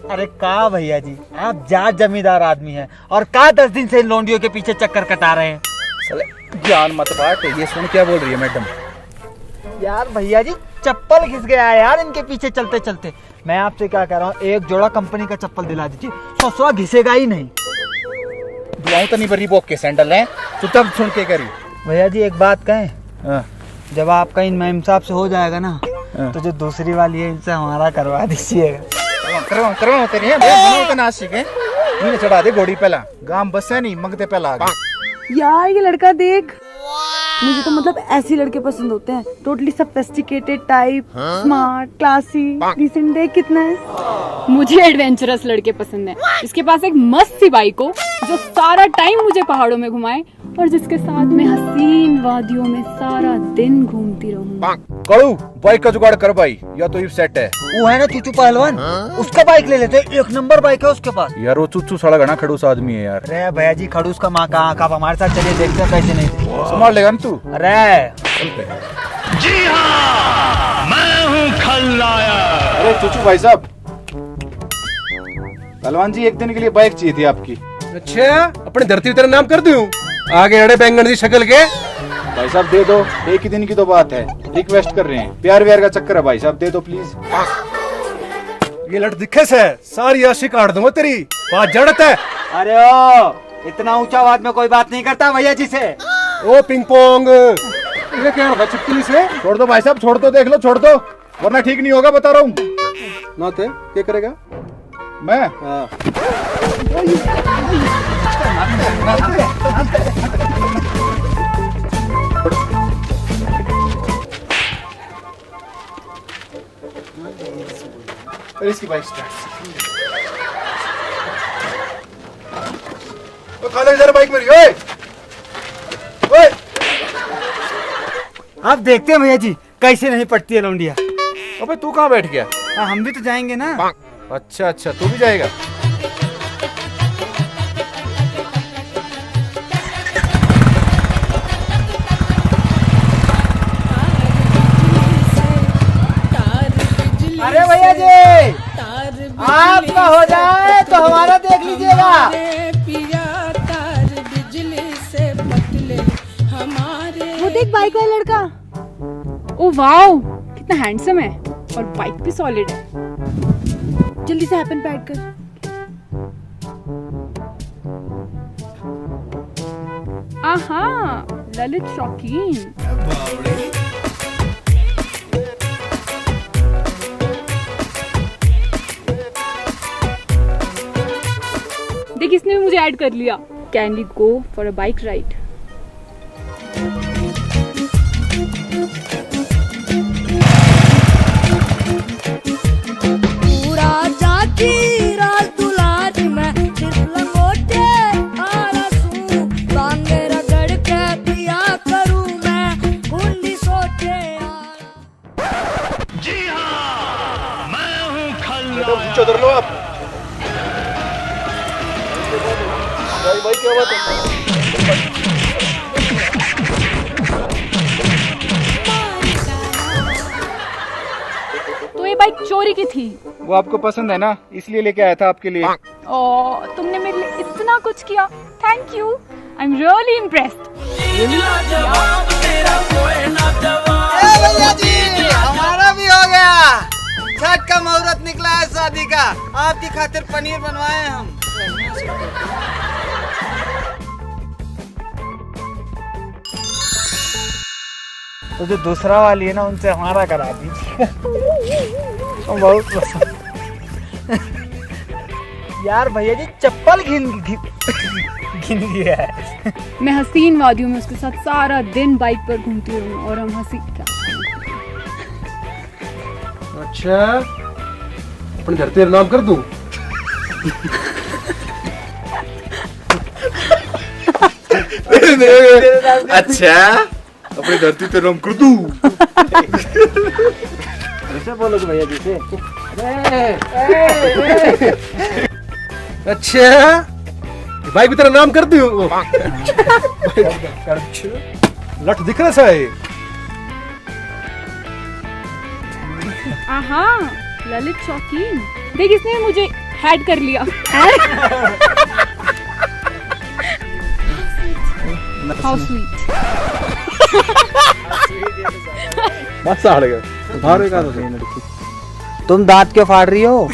अरे का भैया जी, आप जाट जमींदार आदमी हैं और का 10 दिन से इन लोंडियों के पीछे चक्कर कटा रहे हैं। साले ज्ञान मत बांट। ये सुन क्या बोल रही है मैडम। यार भैया जी, चप्पल घिस गया है यार इनके पीछे चलते चलते। मैं आपसे क्या कह रहा हूँ, एक जोड़ा कंपनी का चप्पल दिला दीजिए, ससुरा घिसेगा ही नहीं। दुआओं तो नहीं बरी बोक के सैंडल है, चुपचाप सुन के करी। भैया जी एक बात कहें, हाँ। जब आपका इन मैम साहब से हो जाएगा ना, तो जो दूसरी वाली है इनसे हमारा करवा दीजिएगा। करवाओ तेरी है, बनाओ तो नासिक है। इन्हें चढ़ा दे घोड़ी पहला, गांव बस है नहीं मंगते पहला आगे। यार ये लड़का देख, मुझे तो मतलब ऐसे लड़के पसंद होते हैं, totally sophisticated type, smart, classy, decent. देख कितना है। मुझे एडवेंचरस लड़के पसंद है, जिसके पास एक मस्त सी बाइक हो, जो सारा टाइम मुझे पहाड़ों में घुमाए और जिसके साथ में हसीन वादियों में सारा दिन घूमती रहूं। कड़ू बाइक का जुगाड़ कर भाई, या तो ये सेट है। वो है ना चूचू पहलवान, उसका बाइक ले लेते, एक नंबर बाइक है उसके पास। यार वो चुच्चू सड़ा घना खड़ूस आदमी है यार। अरे भैया जी, खड़ूस का माँ कहाँ, आप हमारे साथ चलिए, देखते हैं कैसे नहीं संभाल लेगा ना तू। अरे जी हाँ, मैं हूँ खलनायक। अरे चुच्चू भाई साहब, पहलवान जी एक दिन के लिए बाइक चाहिए थी आपकी। अच्छा, अपनी धरती तेरा नाम कर दूं? आगे अड़े बैंगन की शक्ल के। भाई साहब दे दो, एक ही दिन की तो बात है, रिक्वेस्ट कर रहे हैं, प्यार व्यार का चक्कर है भाई साहब, दे दो प्लीज। ये लट दिखे से सारी आशी काट दूंगा तेरी, बात जड़त है। अरे ओ, इतना ऊंचा आवाज में कोई बात नहीं करता भैया जी से। ओ पिंग पोंग, ये क्या है चुटकुली से? छोड़ दो भाई साहब, छोड़ दो, देख लो, छोड़ दो, वरना ठीक नहीं होगा, बता रहा हूँ। ना थे क्या करेगा? मैं हाँ। और इसकी बाइक स्टार्ट। तो खाने जरा बाइक मेरी। ओए ओए, आप देखते हैं भैया जी कैसे नहीं पटती है लौंडिया। अबे तू कहाँ बैठ गया? हम भी तो जाएंगे ना। अच्छा अच्छा, तू भी जाएगा? अरे भैया जी, आपका हो जाए तो हमारा देख लीजिएगा। वो देख बाइक वाला लड़का। ओ वाओ, कितना हैंडसम है और बाइक भी सॉलिड है। जल्दी से हैपन पैड कर। आहा, ललित शौकीन। देख, इसने भी मुझे ऐड कर लिया। Can we go for a bike ride? जी हाँ, मैं हूँ खलनायक। उधर लो आप। भाई भाई क्या बात है? तो ये बाइक चोरी की थी? वो आपको पसंद है ना, इसलिए लेके आया था आपके लिए। ओ, तुमने मेरे लिए इतना कुछ किया, thank you, I am really impressed. भैया जी, हमारा भी हो गया। छठ का मुहूर्त निकला है शादी का, आपकी खातिर पनीर बनवाए हैं हम। तो जो दूसरा वाली है ना, उनसे हमारा करा दीजिए। बहुत पसंद। यार भैया जी, चप्पल घिन गया है। मैं हसीन वादियों में उसके साथ सारा दिन बाइक पर घूमती रहूं और हम हंसी क्या। अच्छा, अपनी धरती तेरा नाम कर दूं? अच्छा, अपनी धरती पे नाम कर दूं? ऐसे बोलोगे भैया जी से? अच्छा, भाई भी तेरा नाम कर दूं? लट दिख रहा है। आहा, ललित शौकीन। देख, इसने मुझे ऐड कर लिया। How sweet. बस आ गया। बाहर का तुम दांत क्यों फाड़ रही हो?